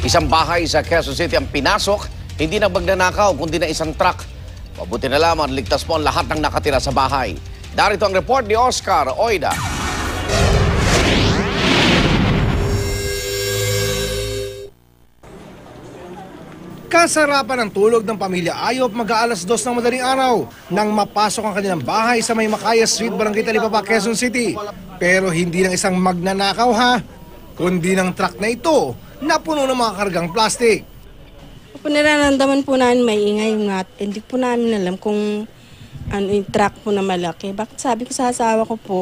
Isang bahay sa Quezon City ang pinasok, hindi na magnanakaw kundi na isang truck. Mabuti na lamang, ligtas po ang lahat ng nakatira sa bahay. Darito ang report ni Oscar Oida. Kasarapan ng tulog ng pamilya Ayop mag-aalas 2 ng madaling araw nang mapasok ang kanilang bahay sa May Makaya Street, Barangay Talipapa, Quezon City. Pero hindi ng isang magnanakaw kundi ng truck na ito na puno ng mga kargang plastik. Nararamdaman po namin may ingay nga. Hindi po namin alam kung ano yung truck po na malaki. Bakit sabi ko sa asawa ko po,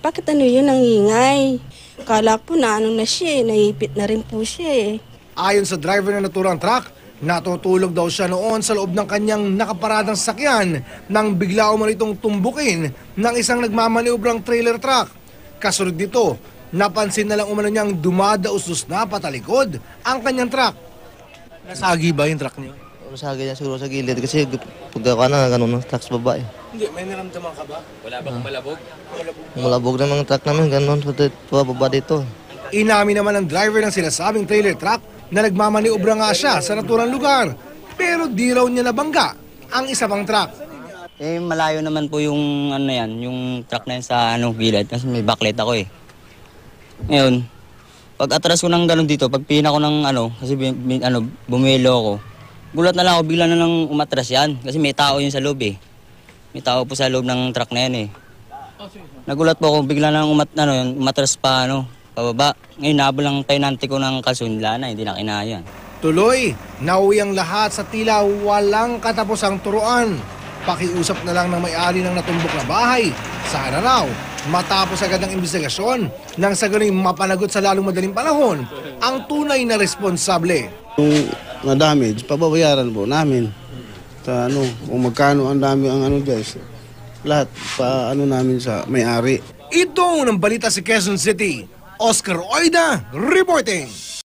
bakit ano yun ang ingay? Kala po na ano na siya, naipit na rin po siya . Ayon sa driver na naturang truck, natutulog daw siya noon sa loob ng kanyang nakaparadang sasakyan nang bigla umano itong tumbukin ng isang nagmamaniobrang trailer truck. Kasunod nito, napansin na lang umano niyang dumadaustos na patalikod ang kanyang truck. Nasagi ba yung truck niyo? Nasagi niya siguro sa gilid kasi pagkaka na ganun ng truck sa baba . Hindi, may naramdaman ka ba? Wala bang malabog? Malabog na mga truck namin, ganun sa baba dito. Inamin naman ng driver ng sinasabing trailer truck na nagmamaniobra nga siya sa naturang lugar. Pero di raw niya nabangga ang isa pang truck. Malayo naman po yung ano yan, yung truck na yan sa gilid kasi may backlight ako . Ngayon, pag atras ko ng ganun dito, pag pina ko ng kasi bumelo ako. Gulat na lang ako, bigla na lang umatras yan kasi may tao yun sa loob . May tao po sa loob ng truck na yan . Nagulat po ako, bigla na lang umatras pa pababa. Ngayon, nabol lang tayo nanti ko ng kasunla na, hindi na kinaya. Tuloy, nauwi ang lahat sa tila walang katapusang turuan. Pakiusap na lang ng may-ari ng natumbok na bahay. Sana raw, matapos agad ang investigasyon nang sa galing mapanagot sa lalong madaling panahon ang tunay na responsable. Yung na-damage, pababayaran po namin. Sa kung magkano ang dami ang guys. Lahat pa namin sa may-ari. Ito ng balita sa Quezon City. Oscar Oida reporting.